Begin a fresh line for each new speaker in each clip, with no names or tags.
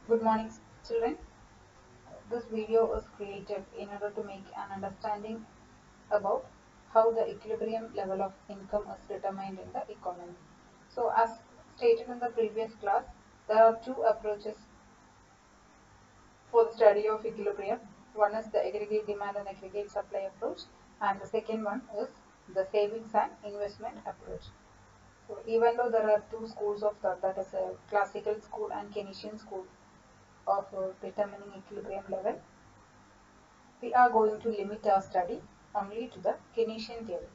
Good morning, children. This video is created in order to make an understanding about how the equilibrium level of income is determined in the economy. So, as stated in the previous class, there are two approaches for the study of equilibrium. One is the aggregate demand and aggregate supply approach, and the second one is the savings and investment approach. So, even though there are two schools of thought, that is a classical school and Keynesian school of determining equilibrium level, we are going to limit our study only to the Keynesian theory.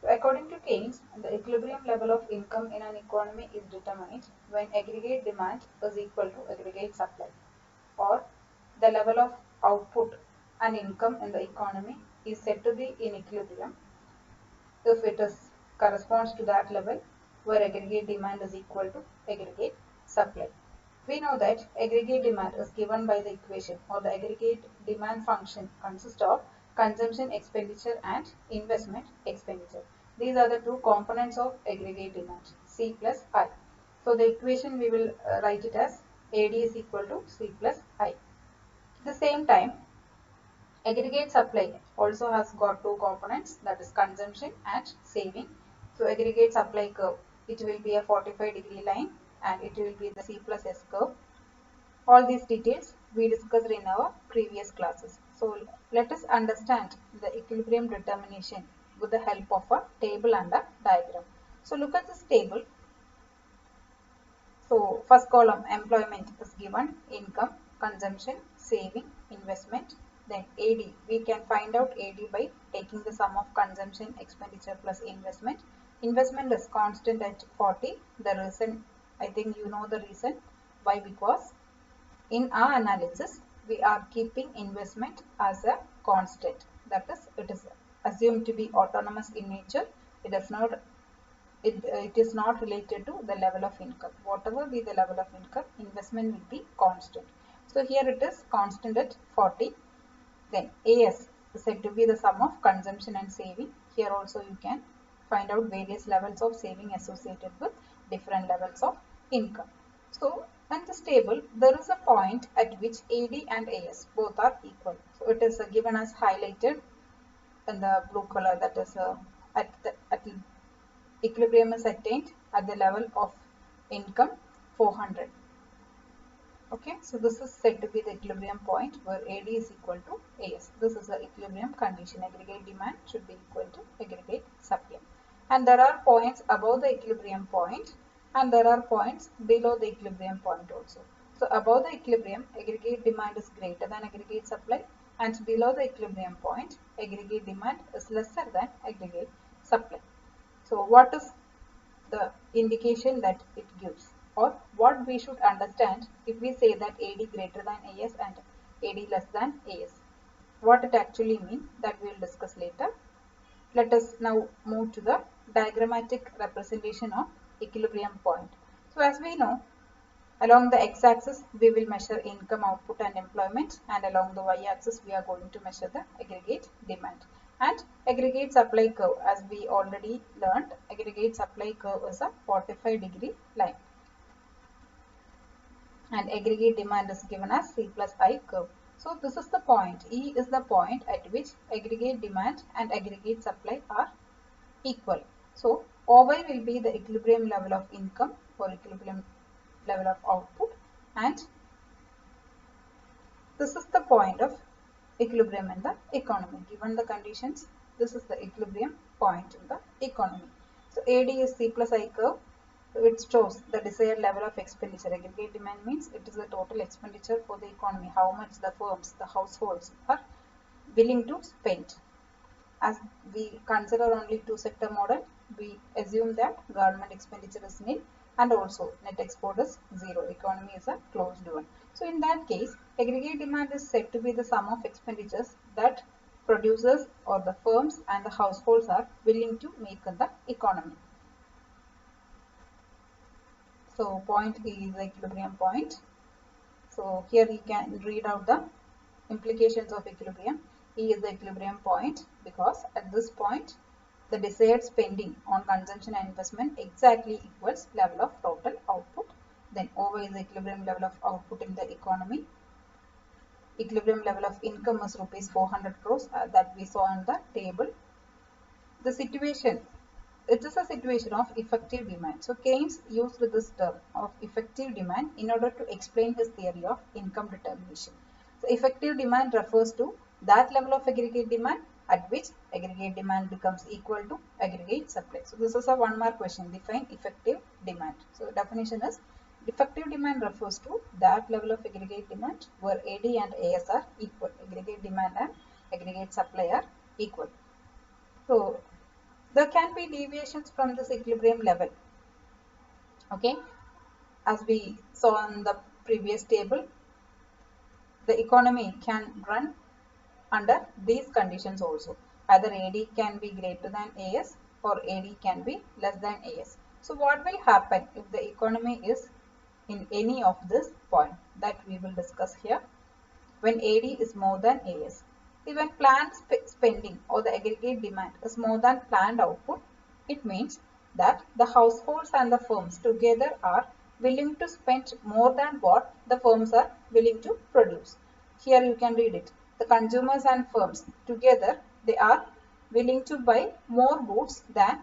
So according to Keynes, the equilibrium level of income in an economy is determined when aggregate demand is equal to aggregate supply, or the level of output and income in the economy is said to be in equilibrium if it is corresponds to that level where aggregate demand is equal to aggregate supply. We know that aggregate demand is given by the equation, or the aggregate demand function consists of consumption expenditure and investment expenditure. These are the two components of aggregate demand, C plus I. So the equation we will write it as AD is equal to C plus I. At the same time, aggregate supply also has got two components, that is consumption and saving. So aggregate supply curve, it will be a 45-degree line and it will be the C plus S curve. All these details we discussed in our previous classes. So let us understand the equilibrium determination with the help of a table and a diagram. So look at this table. So first column employment is given, income, consumption, saving, investment. Then AD, we can find out AD by taking the sum of consumption, expenditure plus investment. Investment is constant at 40. The reason, I think you know the reason. Why? Because in our analysis, we are keeping investment as a constant. That is, it is assumed to be autonomous in nature. It does not it is not related to the level of income. Whatever be the level of income, investment will be constant. So here it is constant at 40. Then AS is said to be the sum of consumption and saving. Here also you can find out various levels of saving associated with different levels of income. So in this table, there is a point at which AD and AS both are equal. So it is given as highlighted in the blue color, that is at equilibrium is attained at the level of income 400. Okay, so this is said to be the equilibrium point where AD is equal to AS. This is the equilibrium condition. Aggregate demand should be equal to aggregate supply. And there are points above the equilibrium point and there are points below the equilibrium point also. So above the equilibrium, aggregate demand is greater than aggregate supply, and below the equilibrium point, aggregate demand is lesser than aggregate supply. So what is the indication that it gives, or what we should understand if we say that AD greater than AS and AD less than AS? What it actually means, that we will discuss later. Let us now move to the diagrammatic representation of equilibrium point. So as we know, along the x-axis we will measure income, output and employment, and along the y-axis we are going to measure the aggregate demand. And aggregate supply curve, as we already learned, aggregate supply curve is a 45-degree line. And aggregate demand is given as C plus I curve. So this is the point. E is the point at which aggregate demand and aggregate supply are equal. So OY will be the equilibrium level of income or equilibrium level of output, and this is the point of equilibrium in the economy. Given the conditions, this is the equilibrium point in the economy. So AD is C plus I curve. It shows the desired level of expenditure. Aggregate demand means it is the total expenditure for the economy, how much the firms, the households are willing to spend. As we consider only two sector model, we assume that government expenditure is nil and also net export is zero. Economy is a closed one. So in that case, aggregate demand is said to be the sum of expenditures that producers or the firms and the households are willing to make in the economy. So point E is the equilibrium point. So here we can read out the implications of equilibrium. E is the equilibrium point because at this point the desired spending on consumption and investment exactly equals level of total output. then OY is the equilibrium level of output in the economy. Equilibrium level of income is rupees 400 crores that we saw in the table. The situation, it is a situation of effective demand. So Keynes used this term of effective demand in order to explain his theory of income determination. So effective demand refers to that level of aggregate demand at which aggregate demand becomes equal to aggregate supply. So this is a 1 mark question. Define effective demand. So the definition is effective demand refers to that level of aggregate demand where AD and AS are equal. Aggregate demand and aggregate supply are equal. So there can be deviations from this equilibrium level. Okay, as we saw in the previous table, the economy can run under these conditions also. Either AD can be greater than AS or AD can be less than AS. So what will happen if the economy is in any of this point that we will discuss here? When AD is more than AS. When planned spending or the aggregate demand is more than planned output, it means that the households and the firms together are willing to spend more than what the firms are willing to produce. Here you can read it. The consumers and firms together, they are willing to buy more goods than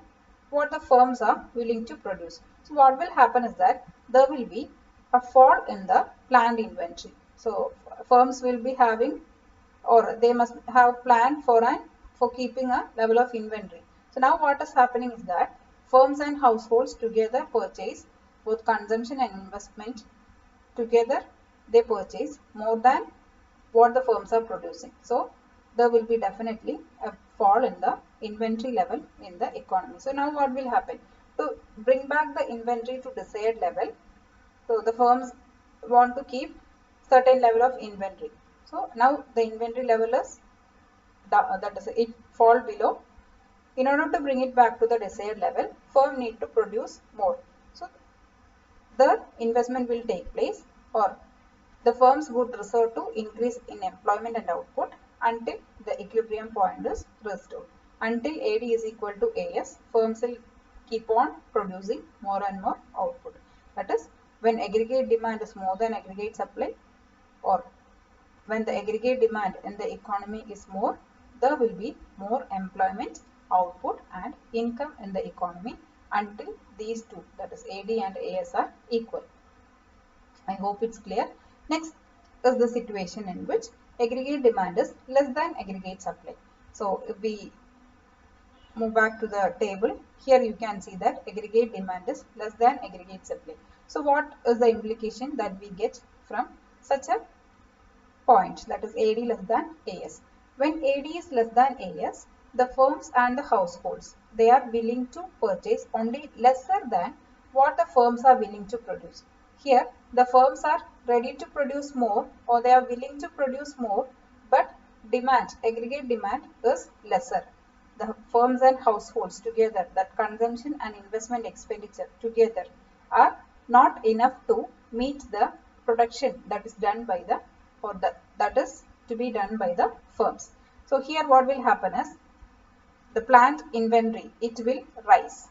what the firms are willing to produce. So what will happen is that there will be a fall in the planned inventory. So firms will be having, or they must have planned for keeping a level of inventory. So now what is happening is that firms and households together purchase both consumption and investment together, they purchase more than what the firms are producing. So there will be definitely a fall in the inventory level in the economy. So now what will happen? To bring back the inventory to desired level, so the firms want to keep certain level of inventory. So now the inventory level is that is it fall below. In order to bring it back to the desired level, firm need to produce more. So the investment will take place, or the firms would resort to increase in employment and output until the equilibrium point is restored. Until AD is equal to AS, firms will keep on producing more and more output. That is, when aggregate demand is more than aggregate supply, or when the aggregate demand in the economy is more, there will be more employment, output and income in the economy until these two, that is AD and AS, are equal. I hope it's clear. Next is the situation in which aggregate demand is less than aggregate supply. So if we move back to the table, here you can see that aggregate demand is less than aggregate supply. So what is the implication that we get from such a point, that is AD less than AS? When AD is less than AS, the firms and the households, they are willing to purchase only lesser than what the firms are willing to produce. Here the firms are ready to produce more, or they are willing to produce more, but demand, aggregate demand is lesser. The firms and households together, that consumption and investment expenditure together, are not enough to meet the production that is done by the, or that is to be done by the firms. So here what will happen is the plant inventory, it will rise.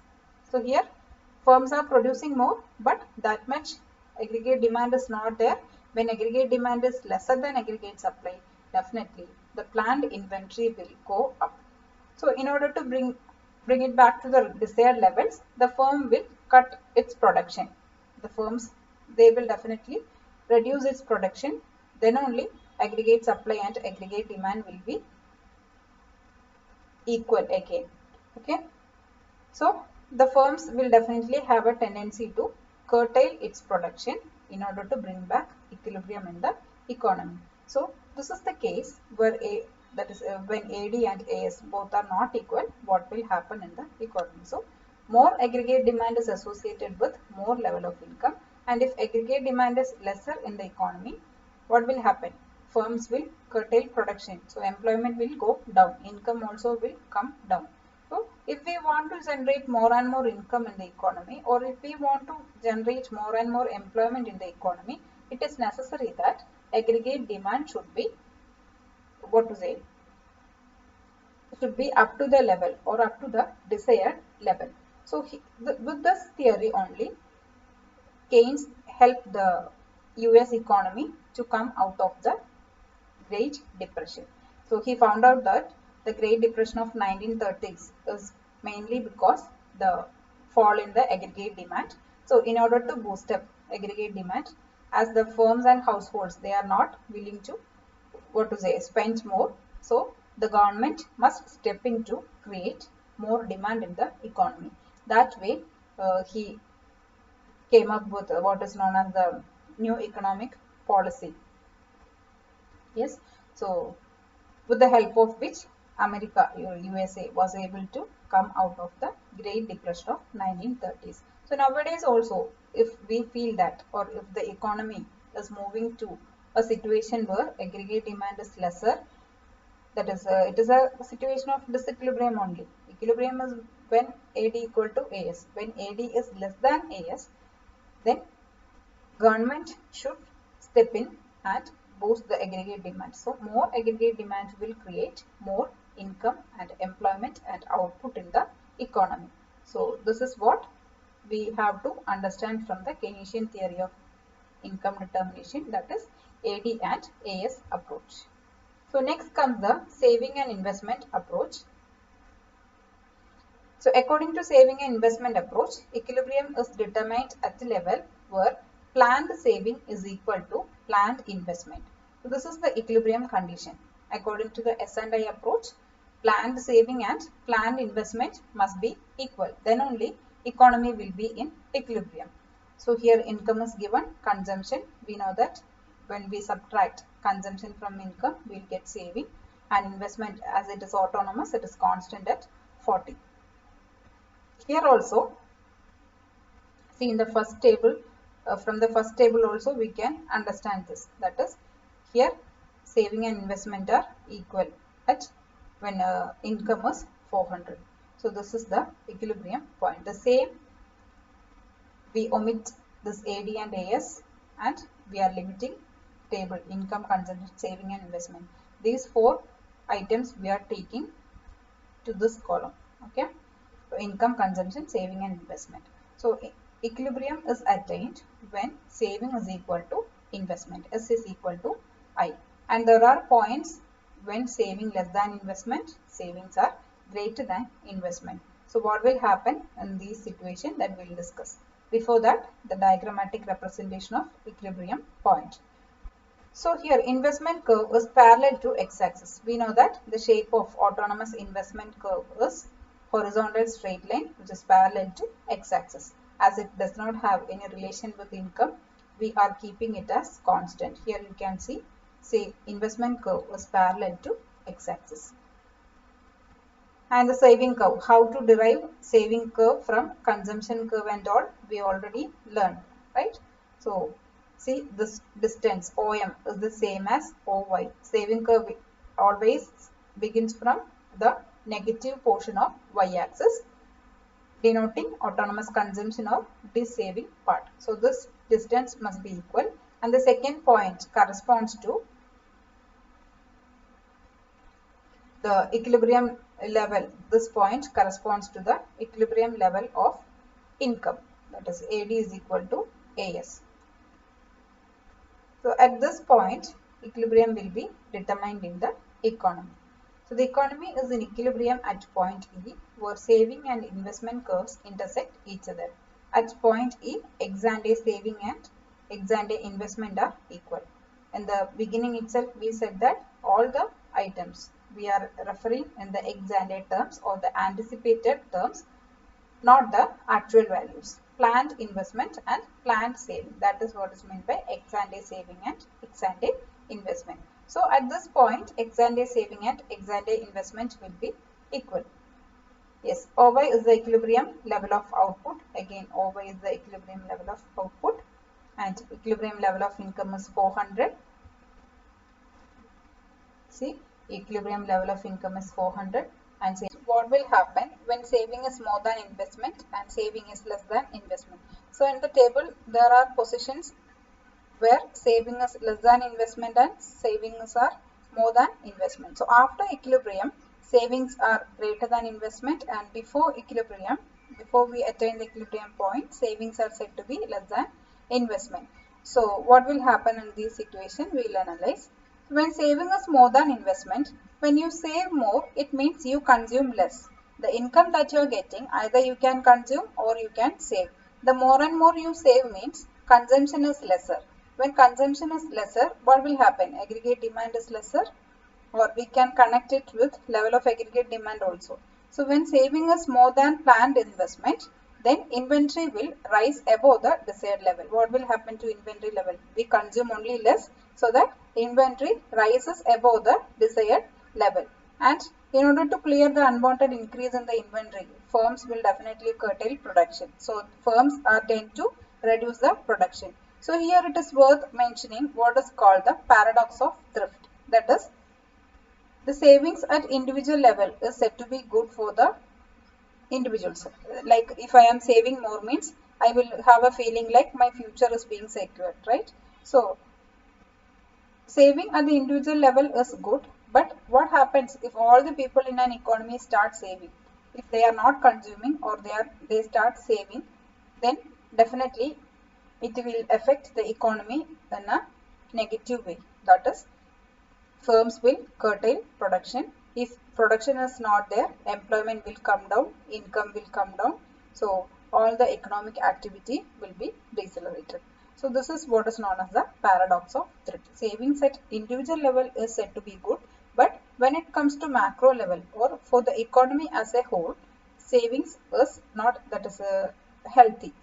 So here firms are producing more, but that much aggregate demand is not there. When aggregate demand is lesser than aggregate supply, definitely the planned inventory will go up. So in order to bring it back to the desired levels, the firm will cut its production. The firms, they will definitely reduce its production. Then only aggregate supply and aggregate demand will be equal again. Okay. So the firms will definitely have a tendency to curtail its production in order to bring back equilibrium in the economy. So this is the case where when AD and AS both are not equal, what will happen in the economy? So more aggregate demand is associated with more level of income, and if aggregate demand is lesser in the economy, what will happen? Firms will curtail production, so employment will go down, income also will come down. So if we want to generate more and more income in the economy, or if we want to generate more and more employment in the economy, it is necessary that aggregate demand should be, should be up to the level, or up to the desired level. So with this theory only, Keynes helped the US economy to come out of the Great Depression. So he found out that the Great Depression of 1930s is mainly because the fall in the aggregate demand. So in order to boost up aggregate demand, as the firms and households, they are not willing to spend more. So the government must step in to create more demand in the economy. That way, he came up with what is known as the new economic policy. Yes, so with the help of which America, USA, was able to come out of the Great Depression of 1930s. So nowadays also, if we feel that, or if the economy is moving to a situation where aggregate demand is lesser, that is, it is a situation of disequilibrium only. Equilibrium is when AD equal to AS. When AD is less than AS, then government should step in and boost the aggregate demand. So more aggregate demand will create more income and employment and output in the economy. So this is what we have to understand from the Keynesian theory of income determination, that is AD and AS approach. So next comes the saving and investment approach. So according to saving and investment approach, equilibrium is determined at the level where planned saving is equal to planned investment. So this is the equilibrium condition. According to the S&I approach, planned saving and planned investment must be equal. Then only economy will be in equilibrium. So here income is given, consumption. We know that when we subtract consumption from income, we will get saving, and investment, as it is autonomous, it is constant at 40. Here also, see in the first table, from the first table also we can understand this. That is, here saving and investment are equal at when income is 400. So this is the equilibrium point. The same, we omit this AD and AS and we are limiting table income, consumption, saving and investment. These four items we are taking to this column. Okay. So income, consumption, saving and investment. So equilibrium is attained when saving is equal to investment. S is equal to I. And there are points when saving less than investment, savings are greater than investment. So what will happen in these situations, that we will discuss. Before that, the diagrammatic representation of equilibrium point. So here investment curve is parallel to x-axis. We know that the shape of autonomous investment curve is horizontal straight line which is parallel to x-axis. As it does not have any relation with income, we are keeping it as constant. Here you can see, say investment curve is parallel to x-axis. And the saving curve, how to derive saving curve from consumption curve and all, we already learned, right? So see, this distance OM is the same as OY. Saving curve always begins from the negative portion of y-axis, denoting autonomous consumption of this saving part. So this distance must be equal, and the second point corresponds to the equilibrium level. This point corresponds to the equilibrium level of income, that is AD is equal to AS. So at this point, equilibrium will be determined in the economy. So the economy is in equilibrium at point E, where saving and investment curves intersect each other. At point E, ex-ante saving and ex-ante investment are equal. In the beginning itself, we said that all the items we are referring in the ex-ante terms or the anticipated terms, not the actual values. Planned investment and planned saving. That is what is meant by ex-ante saving and ex-ante investment. So at this point, ex-ante saving and ex-ante investment will be equal. Yes, OY is the equilibrium level of output. Again, OY is the equilibrium level of output, and equilibrium level of income is 400. See, equilibrium level of income is 400. And what will happen when saving is more than investment and saving is less than investment? So in the table, there are positions where saving is less than investment and savings are more than investment. So after equilibrium, savings are greater than investment, and before equilibrium, before we attain the equilibrium point, savings are said to be less than investment. So what will happen in this situation? We will analyze. When saving is more than investment, when you save more, it means you consume less. The income that you are getting, either you can consume or you can save. The more and more you save means consumption is lesser. When consumption is lesser, what will happen? Aggregate demand is lesser, or we can connect it with level of aggregate demand also. So when saving is more than planned investment, then inventory will rise above the desired level. What will happen to inventory level? We consume only less, so that inventory rises above the desired level. And in order to clear the unwanted increase in the inventory, firms will definitely curtail production. So firms are tend to reduce the production. So here it is worth mentioning what is called the paradox of thrift. That is, the savings at individual level is said to be good for the individuals. Like if I am saving more means I will have a feeling like my future is being secured, right? So saving at the individual level is good, but what happens if all the people in an economy start saving? If they are not consuming or they start saving, then definitely it will affect the economy in a negative way. That is, firms will curtail production. If production is not there, employment will come down, income will come down. So all the economic activity will be decelerated. So this is what is known as the paradox of thrift. Savings at individual level is said to be good, but when it comes to macro level or for the economy as a whole, savings is not healthy.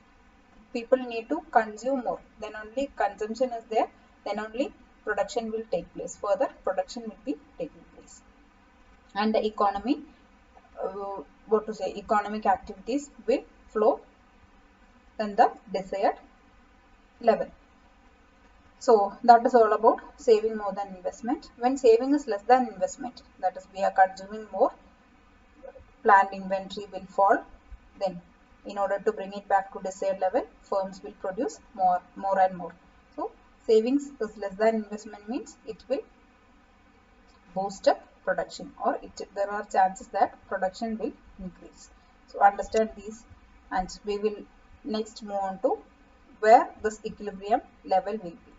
People need to consume more. Then only consumption is there. Then only production will take place. Further production will be taking place, and the economy, economic activities will flow in the desired level. So that is all about saving more than investment. When saving is less than investment, that is, we are consuming more, planned inventory will fall. Then in order to bring it back to desired level, firms will produce more and more. So savings is less than investment means it will boost up production, or there are chances that production will increase. So understand these, and we will next move on to where this equilibrium level will be.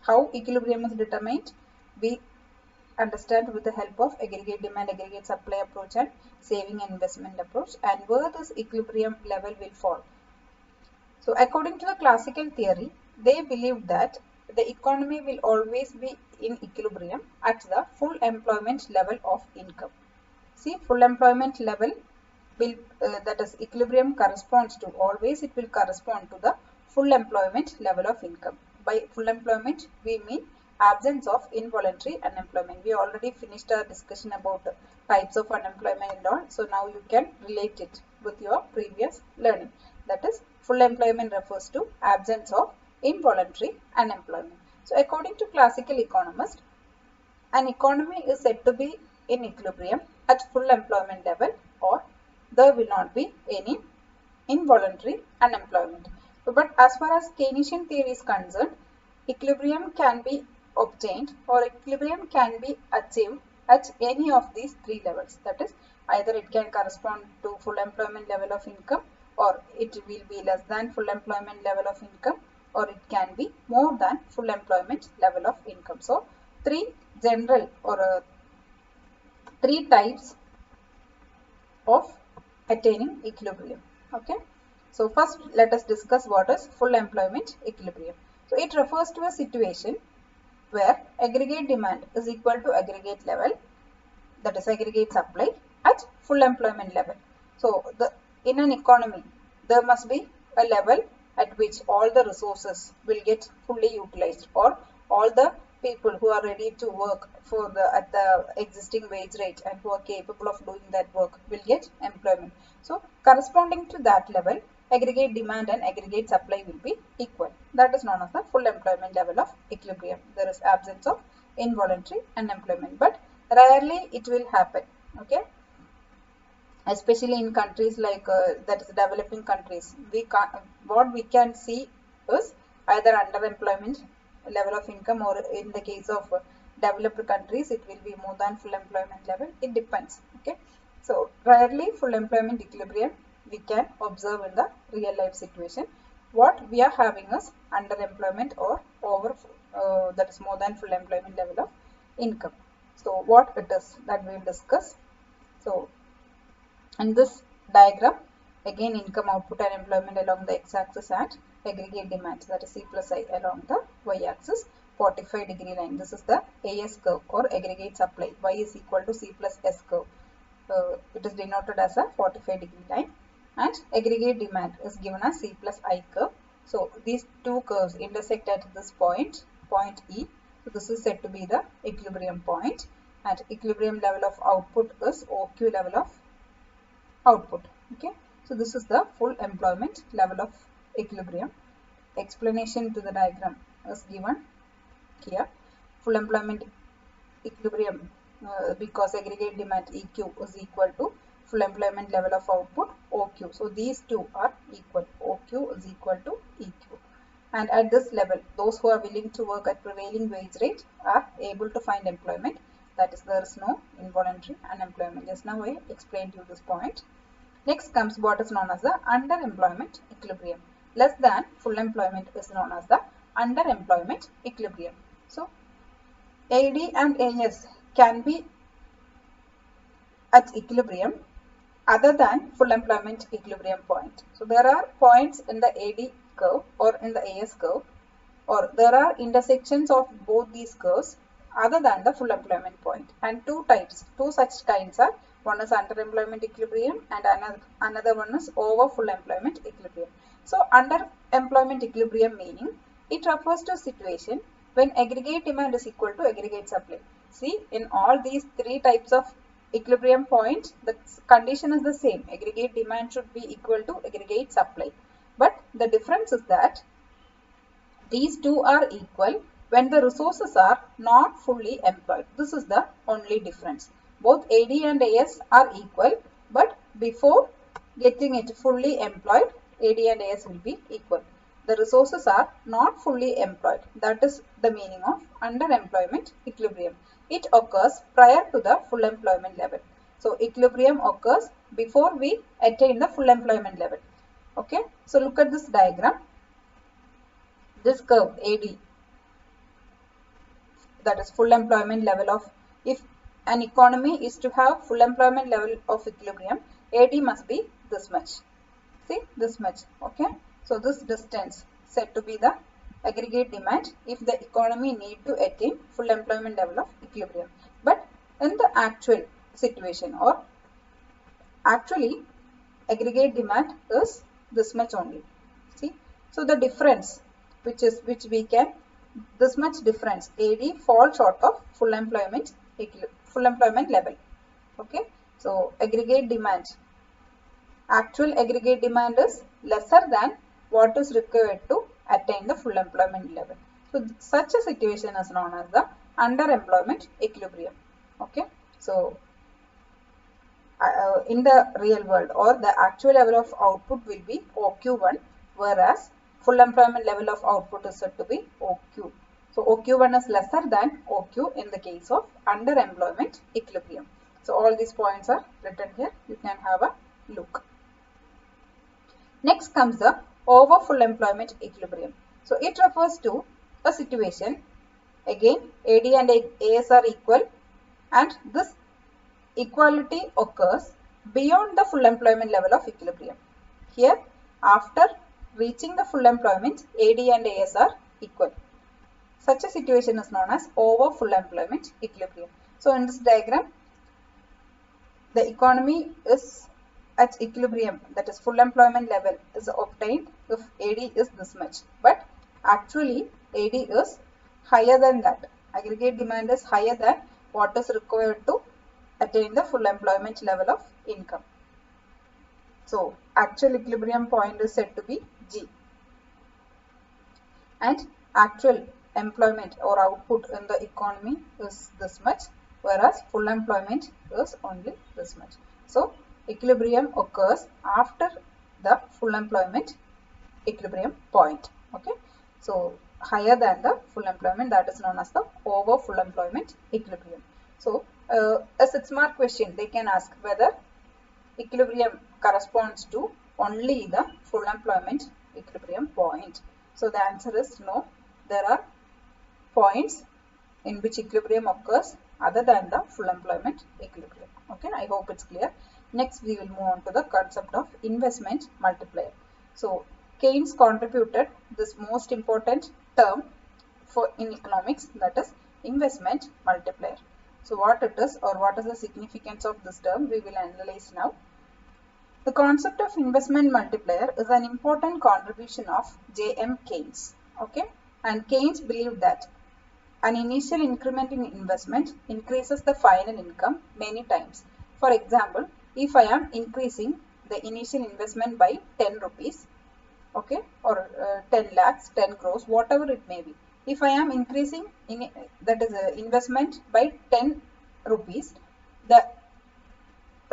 How equilibrium is determined? We understand with the help of aggregate demand, aggregate supply approach and saving and investment approach, and where this equilibrium level will fall. So according to the classical theory, they believe that the economy will always be in equilibrium at the full employment level of income. See, full employment level will, that is, equilibrium corresponds to, always it will correspond to the full employment level of income. By full employment, we mean absence of involuntary unemployment. We already finished our discussion about types of unemployment and all. So now you can relate it with your previous learning. That is, full employment refers to absence of involuntary unemployment. So according to classical economists, an economy is said to be in equilibrium at full employment level, or there will not be any involuntary unemployment. But as far as Keynesian theory is concerned, equilibrium can be obtained or equilibrium can be achieved at any of these three levels. That is, either it can correspond to full employment level of income, or it will be less than full employment level of income, or it can be more than full employment level of income. So three general or three types of attaining equilibrium. Okay. So first let us discuss what is full employment equilibrium. So it refers to a situation where aggregate demand is equal to aggregate level, that is aggregate supply, at full employment level. So in an economy, there must be a level at which all the resources will get fully utilized, or all the people who are ready to work at the existing wage rate and who are capable of doing that work will get employment. So corresponding to that level, aggregate demand and aggregate supply will be equal. That is known as the full employment level of equilibrium. There is absence of involuntary unemployment, but rarely it will happen. Okay, especially in countries like that is developing countries, what we can see is either underemployment level of income, or in the case of developed countries, it will be more than full employment level. It depends. Okay, so rarely full employment equilibrium we can observe in the real life situation. what we are having is underemployment or over, that is more than full employment level of income. So what it is that we will discuss. So in this diagram, again income, output and employment along the x-axis and aggregate demand, that is C plus I, along the y-axis, 45-degree line. This is the AS curve or aggregate supply. Y is equal to C plus S curve. It is denoted as a 45-degree line, and aggregate demand is given as C plus I curve. So these two curves intersect at this point, point E. So this is said to be the equilibrium point, and equilibrium level of output is OQ level of output. Okay, so this is the full employment level of equilibrium. Explanation to the diagram is given here. Full employment equilibrium, because aggregate demand EQ is equal to full employment level of output OQ. So these two are equal. OQ is equal to EQ. And at this level, those who are willing to work at prevailing wage rate are able to find employment. That is, there is no involuntary unemployment. Just now I explained to you this point. Next comes what is known as the underemployment equilibrium. Less than full employment is known as the underemployment equilibrium. So AD and AS can be at equilibrium other than full employment equilibrium point. So there are points in the AD curve or in the AS curve, or there are intersections of both these curves other than the full employment point. And two such kinds are, one is underemployment equilibrium and another one is over full employment equilibrium. So underemployment equilibrium meaning it refers to a situation when aggregate demand is equal to aggregate supply. See, in all these three types of equilibrium points, the condition is the same. Aggregate demand should be equal to aggregate supply. But the difference is that these two are equal when the resources are not fully employed. This is the only difference. Both AD and AS are equal, but before getting it fully employed, AD and AS will be equal. The resources are not fully employed. That is the meaning of underemployment equilibrium. It occurs prior to the full employment level. So equilibrium occurs before we attain the full employment level. Okay, so look at this diagram. This curve AD, that is full employment level of, if an economy is to have full employment level of equilibrium, AD must be this much. See, this much. Okay, so this distance said to be the aggregate demand if the economy need to attain full employment level of equilibrium. But in the actual situation, or actually aggregate demand is this much only. See, so the difference which we can, this much difference, AD falls short of full employment level. Okay, so aggregate demand, actual aggregate demand is lesser than what is required to attain the full employment level. So such a situation is known as the underemployment equilibrium. Okay, so in the real world, or the actual level of output will be OQ1, whereas full employment level of output is said to be OQ. So OQ1 is lesser than OQ in the case of underemployment equilibrium. So all these points are written here. You can have a look. Next comes the over full employment equilibrium. So it refers to a situation, again AD and AS are equal, and this equality occurs beyond the full employment level of equilibrium. Here, after reaching the full employment, AD and AS are equal. Such a situation is known as over full employment equilibrium. So in this diagram, the economy is at equilibrium, that is full employment level is obtained if AD is this much, but actually AD is higher than that. Aggregate demand is higher than what is required to attain the full employment level of income. So actual equilibrium point is said to be G, and actual employment or output in the economy is this much, whereas full employment is only this much. So equilibrium occurs after the full employment equilibrium point. Okay, so higher than the full employment, that is known as the over full employment equilibrium. So a 6-mark question, they can ask whether equilibrium corresponds to only the full employment equilibrium point. So the answer is no. There are points in which equilibrium occurs other than the full employment equilibrium. Okay, I hope it's clear. Next, we will move on to the concept of investment multiplier. So Keynes contributed this most important term for in economics, that is investment multiplier. So what it is, or what is the significance of this term, we will analyze now. The concept of investment multiplier is an important contribution of J.M. Keynes. Okay, and Keynes believed that an initial increment in investment increases the final income many times. For example, if I am increasing the initial investment by 10 rupees, okay, or 10 lakhs, 10 crores, whatever it may be. If I am increasing that is investment by 10 rupees, the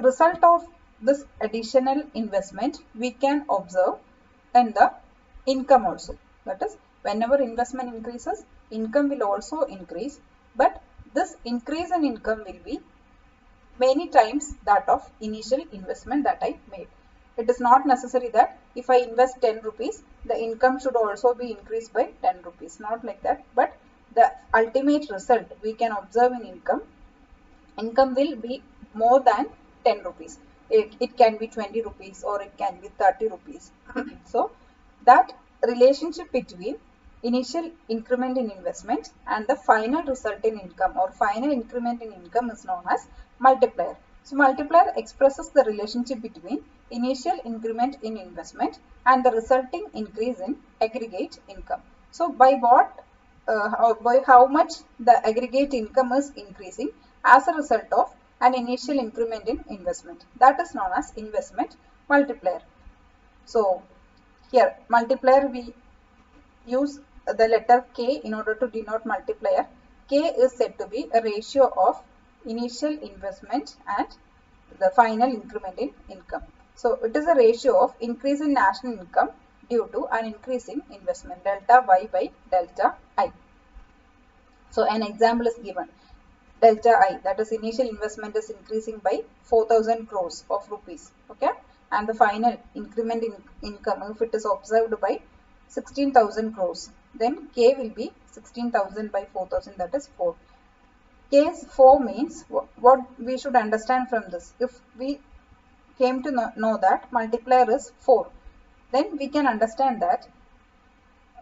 result of this additional investment we can observe in the income also. That is, whenever investment increases, income will also increase, but this increase in income will be many times that of initial investment that I made. It is not necessary that if I invest 10 rupees, the income should also be increased by 10 rupees. Not like that, but the ultimate result we can observe in income will be more than 10 rupees. It can be 20 rupees or it can be 30 rupees. So that relationship between initial increment in investment and the final result in income or final increment in income is known as multiplier. So multiplier expresses the relationship between initial increment in investment and the resulting increase in aggregate income. So by what by how much the aggregate income is increasing as a result of an initial increment in investment. That is known as investment multiplier. So here multiplier we use the letter K in order to denote multiplier. K is said to be a ratio of initial investment and the final increment in income. So it is a ratio of increase in national income due to an increase in investment, delta Y by delta I. So an example is given. Delta I, that is initial investment is increasing by 4,000 crores of rupees. Okay, and the final increment in income, if it is observed by 16,000 crores, then K will be 16,000 by 4,000, that is 4. Case 4 means what we should understand from this. If we came to know that multiplier is 4, then we can understand that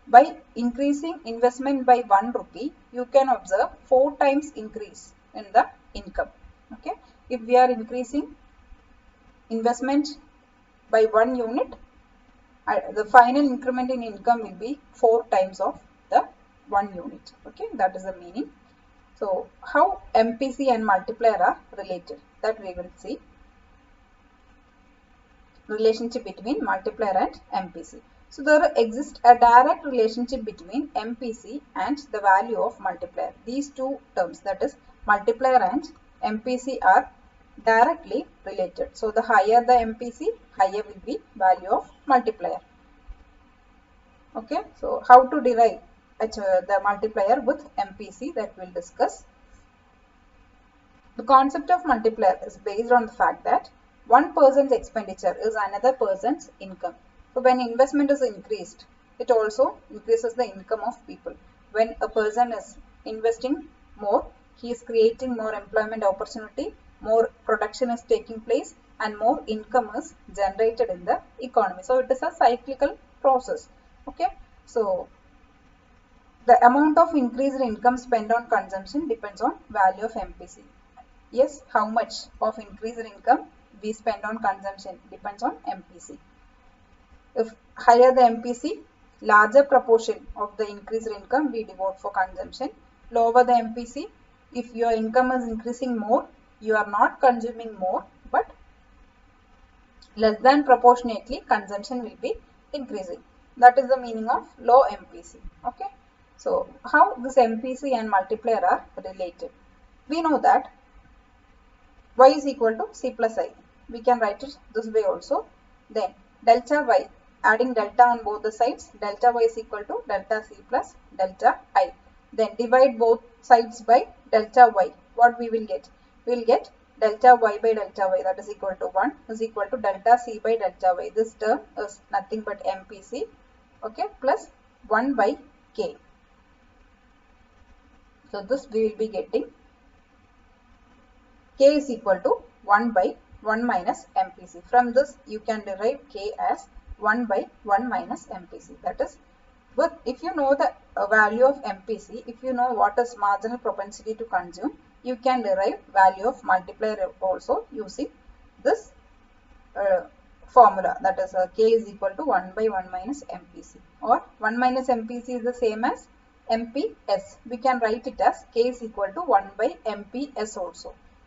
by increasing investment by 1 rupee, you can observe 4 times increase in the income. Okay, if we are increasing investment by 1 unit, the final increment in income will be 4 times of the 1 unit. Okay, that is the meaning. So how MPC and multiplier are related, that we will see. Relationship between multiplier and MPC. So there exists a direct relationship between MPC and the value of multiplier. These two terms, that is multiplier and MPC, are directly related. So the higher the MPC, higher will be value of multiplier. Okay, so how to derive the multiplier with MPC, that we'll discuss. The concept of multiplier is based on the fact that one person's expenditure is another person's income. So when investment is increased, it also increases the income of people. When a person is investing more, he is creating more employment opportunity, more production is taking place, and more income is generated in the economy. So it is a cyclical process. Okay, so the amount of increased income spent on consumption depends on value of MPC. Yes, how much of increased income we spend on consumption depends on MPC. If higher the MPC, larger proportion of the increased income we devote for consumption. Lower the MPC, if your income is increasing more, you are not consuming more, but less than proportionately consumption will be increasing. That is the meaning of low MPC. Okay, so how this MPC and multiplier are related? We know that Y is equal to C plus I. We can write it this way also. Then delta Y, adding delta on both the sides, delta Y is equal to delta C plus delta I. Then divide both sides by delta Y. What we will get? We will get delta Y by delta Y, that is equal to 1, is equal to delta C by delta Y. This term is nothing but MPC. okay, plus 1 by k. So this we will be getting k is equal to 1 by 1 minus MPC. From this you can derive k as 1 by 1 minus MPC. That is, but if you know the value of MPC, if you know what is marginal propensity to consume, you can derive value of multiplier also using this formula, that is k is equal to 1 by 1 minus MPC, or 1 minus MPC is the same as MPS. We can write it as k is equal to 1 by MPS also.